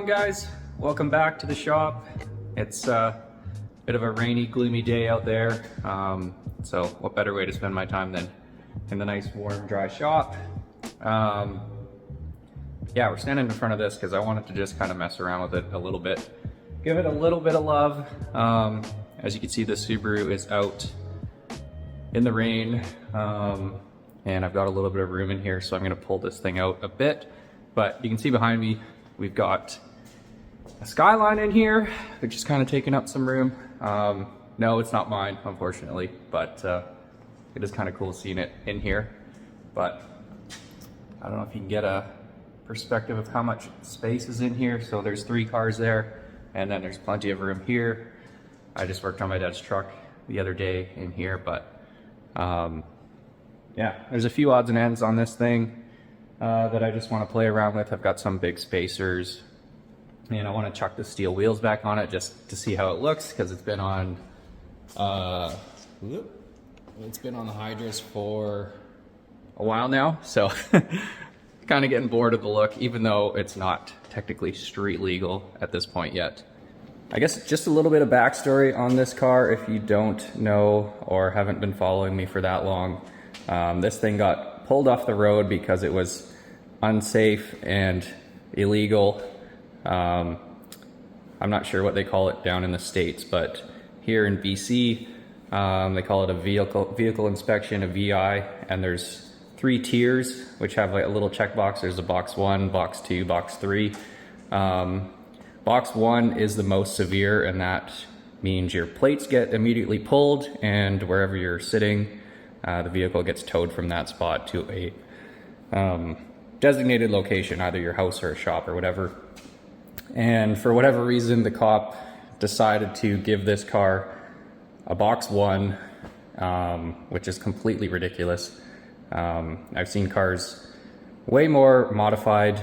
on, guys? Welcome back to the shop. It's a bit of a rainy, gloomy day out there. So what better way to spend my time than in the nice, warm, dry shop? Yeah, we're standing in front of this because I wanted to just kind of mess around with it a little bit. Give it a little bit of love. As you can see, the Subaru is out in the rain. And I've got a little bit of room in here, so I'm gonna pull this thing out a bit. But you can see behind me, we've got a Skyline in here, which is kind of taking up some room. No, it's not mine, unfortunately, but it is kind of cool seeing it in here. But I don't know if you can get a perspective of how much space is in here. So there's 3 cars there, and then there's plenty of room here. I just worked on my dad's truck the other day in here, but yeah, there's a few odds and ends on this thing that I just want to play around with. I've got some big spacers, and I want to chuck the steel wheels back on it just to see how it looks, because it's been on the Hydras for a while now, so kind of getting bored of the look, even though it's not technically street legal at this point yet. I guess just a little bit of backstory on this car if you don't know or haven't been following me for that long. This thing got pulled off the road because it was unsafe and illegal. I'm not sure what they call it down in the States, but here in BC, they call it a vehicle inspection, a VI, and there's 3 tiers, which have like a little checkbox. There's a box 1, box 2, box 3. Box 1 is the most severe, and that means your plates get immediately pulled, and wherever you're sitting, the vehicle gets towed from that spot to a designated location, either your house or a shop or whatever. And for whatever reason, the cop decided to give this car a box 1, which is completely ridiculous. I've seen cars way more modified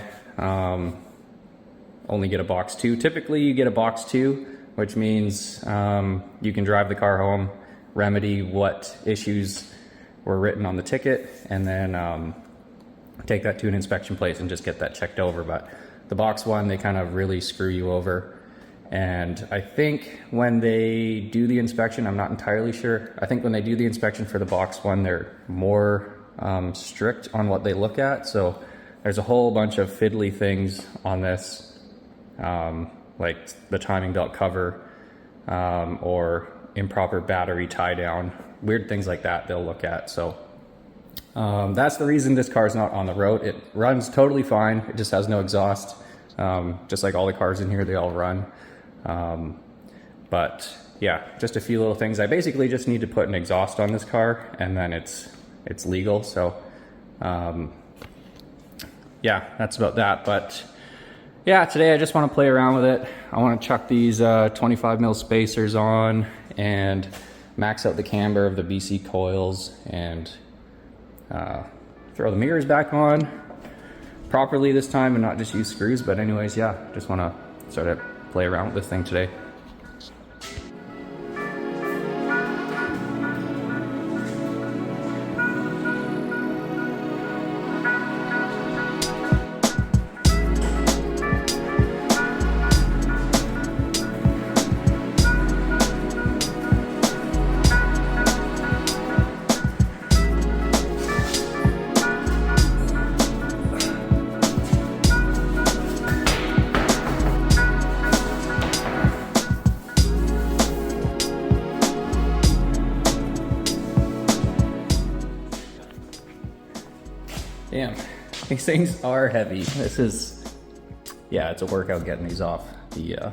only get a box 2. Typically you get a box 2, which means you can drive the car home, remedy what issues were written on the ticket, and then take that to an inspection place and just get that checked over. But the box 1, they kind of really screw you over. And I think when they do the inspection, I'm not entirely sure, I think when they do the inspection for the box 1, they're more strict on what they look at. So there's a whole bunch of fiddly things on this, like the timing belt cover, or improper battery tie down, weird things like that they'll look at. So that's the reason this car is not on the road. It runs totally fine. It just has no exhaust. Just like all the cars in here, they all run. But yeah, just a few little things. I basically just need to put an exhaust on this car, and then it's legal. So yeah, that's about that. But yeah, today I just want to play around with it. I want to chuck these 25 mil spacers on and max out the camber of the BC coils, and throw the mirrors back on properly this time and not just use screws. But anyways, yeah, just want to sort of play around with this thing today. Damn, these things are heavy. This is, yeah, it's a workout getting these off the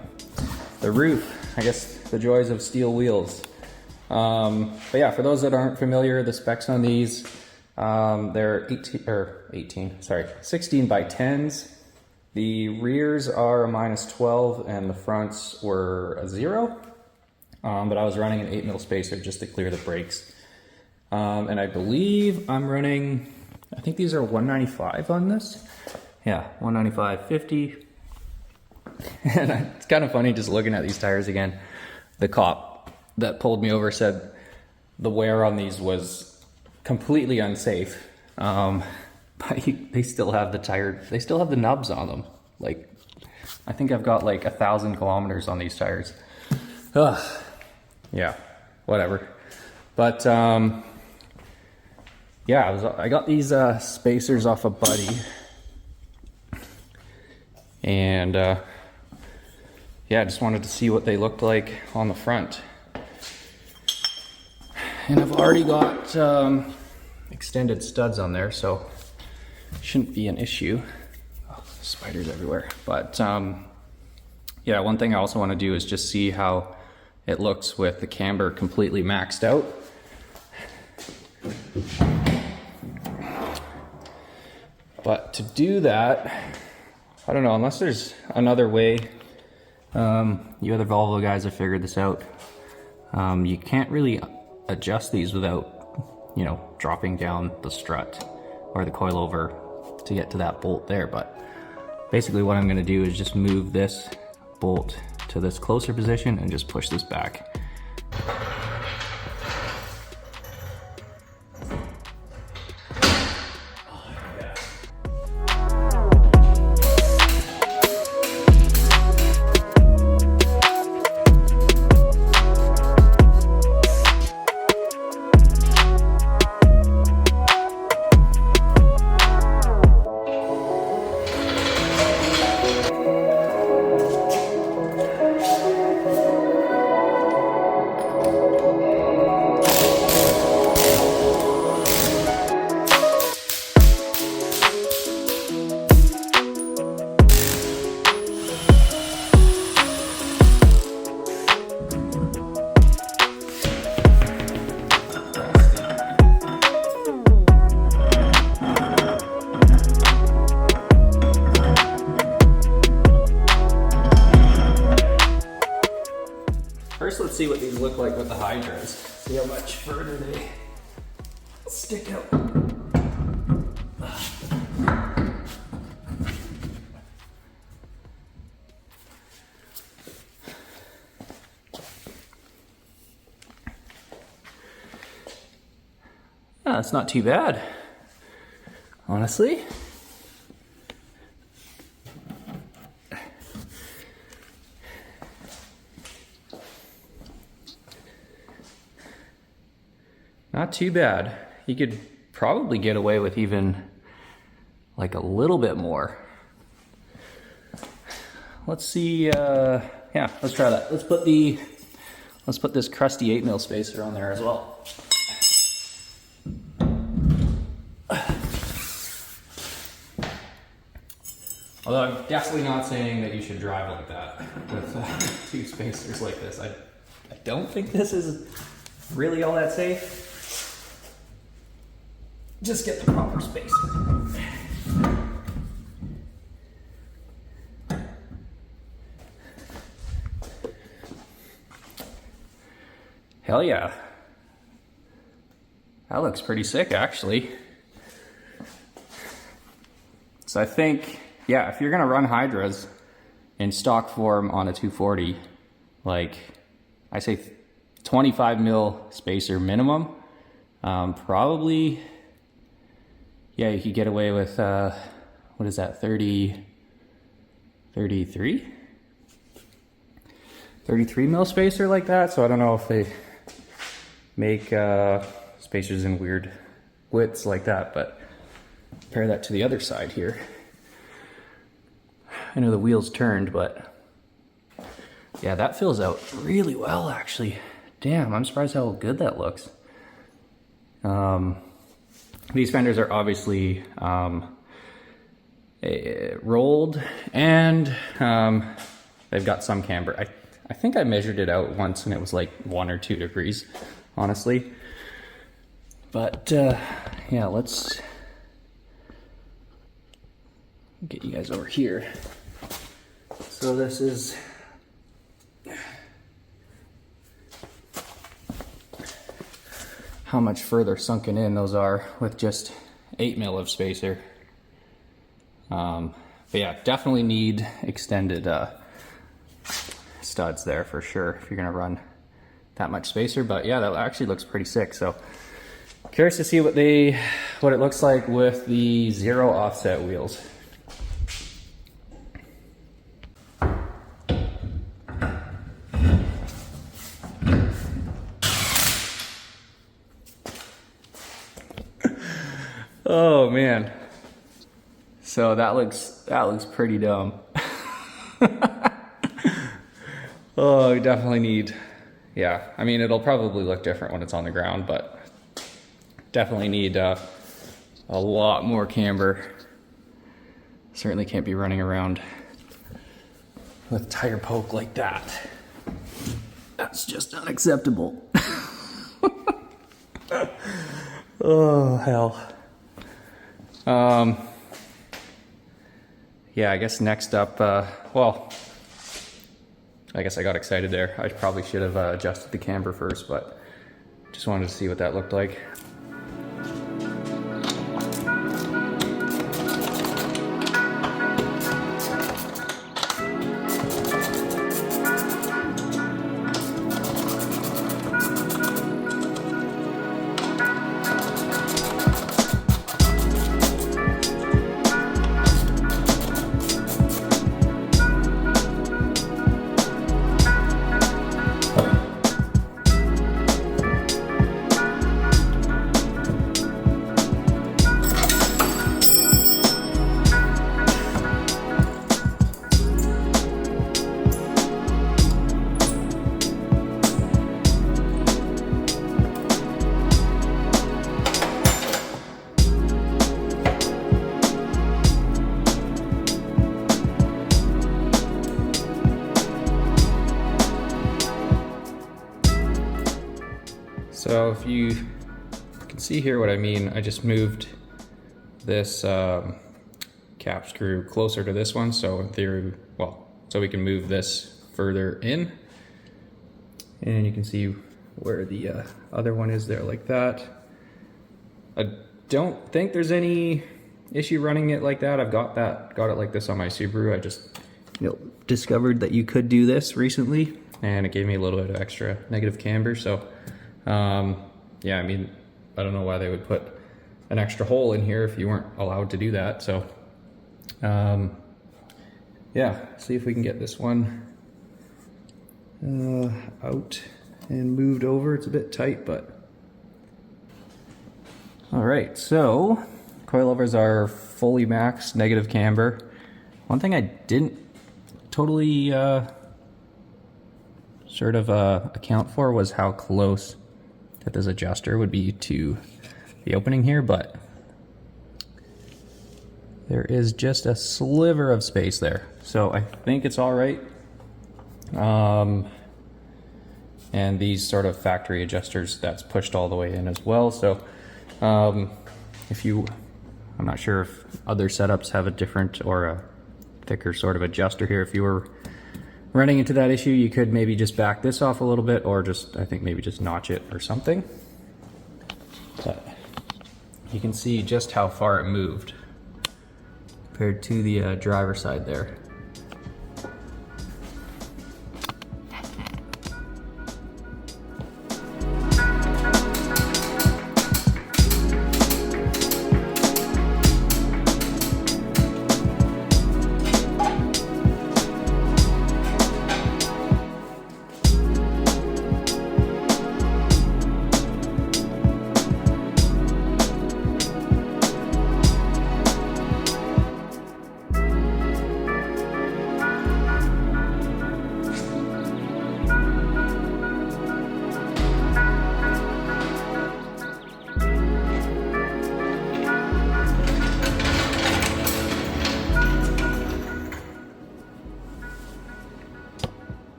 roof. I guess the joys of steel wheels. But yeah, for those that aren't familiar, the specs on these, they're 16 by 10s. The rears are a -12 and the fronts were a 0. But I was running an 8 mil spacer just to clear the brakes. And I believe I'm running, I think these are 195 on this. Yeah, 195/50. And it's kind of funny just looking at these tires again. The cop that pulled me over said the wear on these was completely unsafe. But they still have the tire, they still have the nubs on them. Like, I think I've got like 1,000 kilometers on these tires. Ugh. Yeah, whatever. But yeah, I got these spacers off a buddy, and yeah, I just wanted to see what they looked like on the front. And I've already got extended studs on there, so shouldn't be an issue. Oh, spiders everywhere. But yeah, one thing I also want to do is just see how it looks with the camber completely maxed out. But to do that, I don't know, unless there's another way. You other Volvo guys have figured this out. You can't really adjust these without, you know, dropping down the strut or the coilover to get to that bolt there. But basically what I'm going to do is just move this bolt to this closer position and just push this back. First, let's see what these look like with the hydras. See how much further they stick out. That's not too bad, honestly. Not too bad. You could probably get away with even like a little bit more. Let's see, yeah, let's try that. Let's put this crusty 8mm spacer on there as well. Although I'm definitely not saying that you should drive like that with two spacers like this. I don't think this is really all that safe. Just get the proper spacer. Hell yeah. That looks pretty sick, actually. So I think, yeah, if you're gonna run hydras in stock form on a 240, like I say 25mm spacer minimum, probably, yeah, you could get away with, what is that, 33 mil spacer like that. So I don't know if they make spacers in weird widths like that, but compare that to the other side here. I know the wheels turned, but yeah, that fills out really well, actually. Damn, I'm surprised how good that looks. These fenders are obviously rolled, and they've got some camber. I think I measured it out once and it was like 1 or 2 degrees, honestly. But yeah, let's get you guys over here. So this is how much further sunken in those are with just 8mm of spacer. But yeah, definitely need extended studs there for sure if you're gonna run that much spacer. But yeah, that actually looks pretty sick. So curious to see what it looks like with the 0 offset wheels. Oh man. So that looks pretty dumb. Oh, we definitely need, yeah. I mean, it'll probably look different when it's on the ground, but definitely need a lot more camber. Certainly can't be running around with tire poke like that. That's just unacceptable. Oh, hell. Yeah, I guess next up, well, I guess I got excited there. I probably should have adjusted the camber first, but just wanted to see what that looked like. So if you can see here what I mean, I just moved this cap screw closer to this one, so in theory, well, so we can move this further in. And you can see where the other one is there like that. I don't think there's any issue running it like that. I've got it like this on my Subaru. I just, discovered that you could do this recently, and it gave me a little bit of extra negative camber. So yeah, I mean, I don't know why they would put an extra hole in here if you weren't allowed to do that. So yeah, see if we can get this one out and moved over. It's a bit tight, but all right. So coilovers are fully maxed, negative camber. One thing I didn't totally sort of account for was how close that this adjuster would be to the opening here, but there is just a sliver of space there. So I think it's all right. And these sort of factory adjusters, that's pushed all the way in as well. So if you, I'm not sure if other setups have a different or a thicker sort of adjuster here. If you were running into that issue, you could maybe just back this off a little bit, or just, I think maybe just notch it or something. But you can see just how far it moved compared to the driver side there.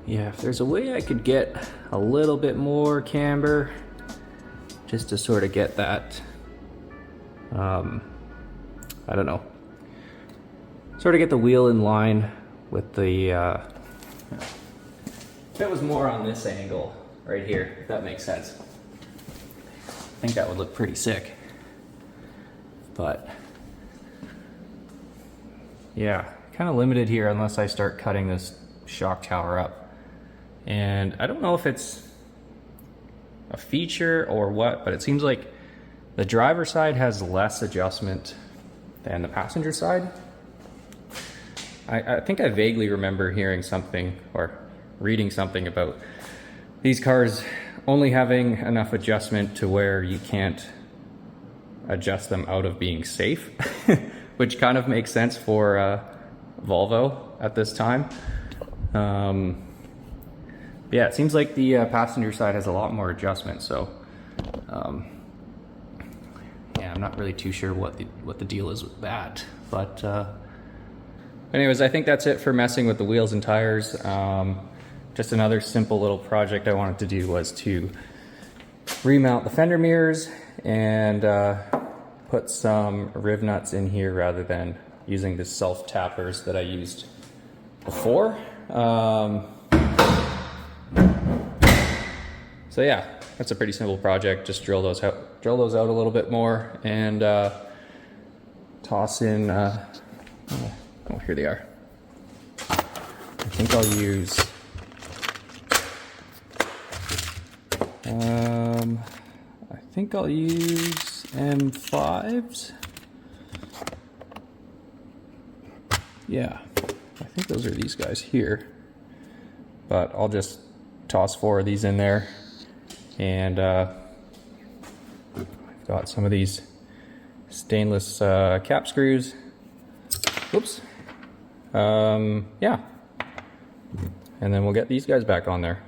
Yeah, if there's a way I could get a little bit more camber just to sort of get that, I don't know, sort of get the wheel in line with the, if it was more on this angle right here, if that makes sense. I think that would look pretty sick. But yeah, kind of limited here unless I start cutting this shock tower up. And I don't know if it's a feature or what, but it seems like the driver side has less adjustment than the passenger side. I think I vaguely remember hearing something or reading something about these cars only having enough adjustment to where you can't adjust them out of being safe, which kind of makes sense for Volvo at this time. Yeah, it seems like the passenger side has a lot more adjustment, so yeah, I'm not really too sure what the deal is with that. But anyways, I think that's it for messing with the wheels and tires. Just another simple little project I wanted to do was to remount the fender mirrors and put some riv nuts in here rather than using the self tappers that I used before. So yeah, that's a pretty simple project. Just drill those out a little bit more and toss in, oh, here they are. I think I'll use, M5s. Yeah, I think those are these guys here, but I'll just toss 4 of these in there. And I've got some of these stainless cap screws. Whoops. Yeah. And then we'll get these guys back on there.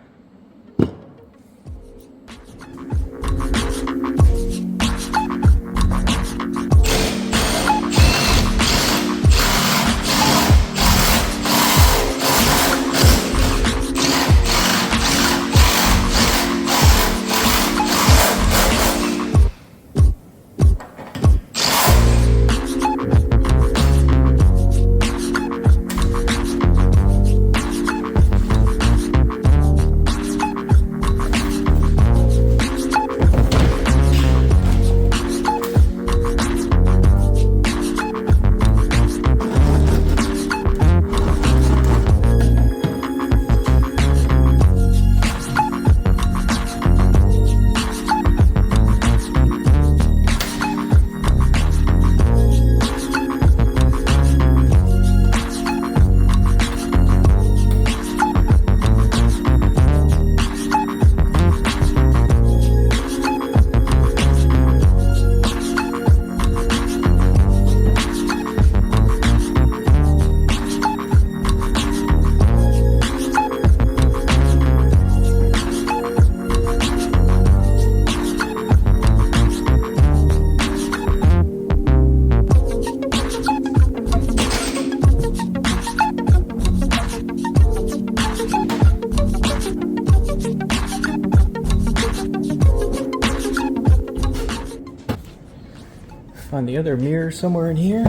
Find the other mirror somewhere in here.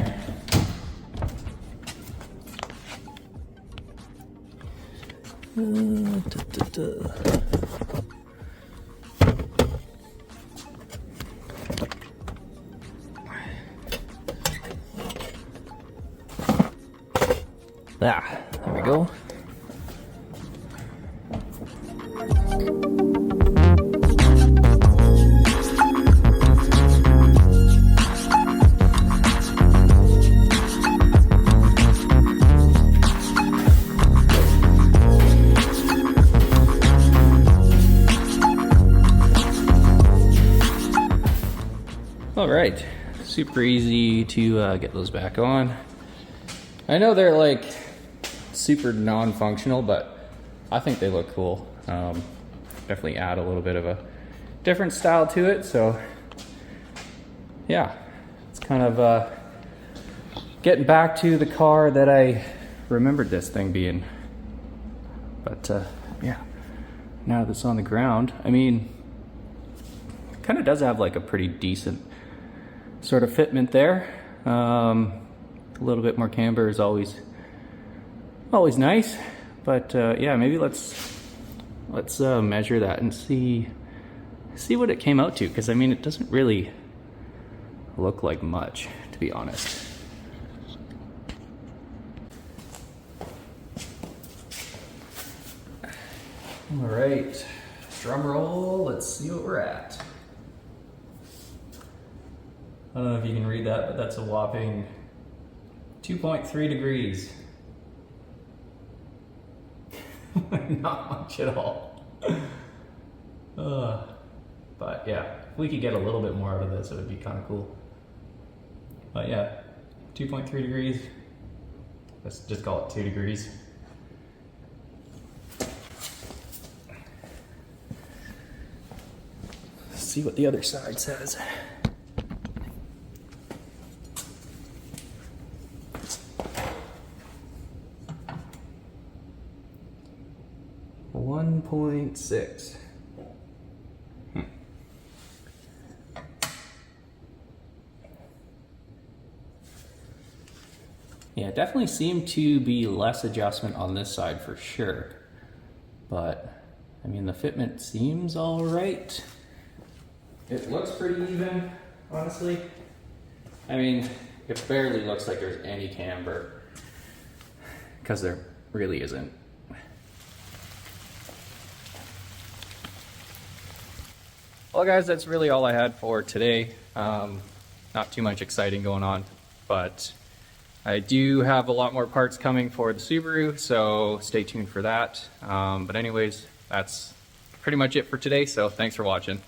There we go. All right, super easy to get those back on. I know they're like super non-functional, but I think they look cool. Definitely add a little bit of a different style to it. So yeah, it's kind of getting back to the car that I remembered this thing being. But yeah, now that it's on the ground, I mean, it kind of does have like a pretty decent sort of fitment there. A little bit more camber is always nice, but yeah, maybe let's measure that and see what it came out to, because I mean, it doesn't really look like much, to be honest. All right, drum roll, let's see what we're at. I don't know if you can read that, but that's a whopping 2.3 degrees. Not much at all. But yeah, if we could get a little bit more out of this, it would be kind of cool. But yeah, 2.3 degrees. Let's just call it 2 degrees. Let's see what the other side says. .6. Yeah, it definitely seemed to be less adjustment on this side for sure. But, I mean, the fitment seems all right. It looks pretty even, honestly. I mean, it barely looks like there's any camber, because there really isn't. Well guys, that's really all I had for today. Not too much exciting going on, but I do have a lot more parts coming for the Subaru, so stay tuned for that. But anyways, that's pretty much it for today, so thanks for watching.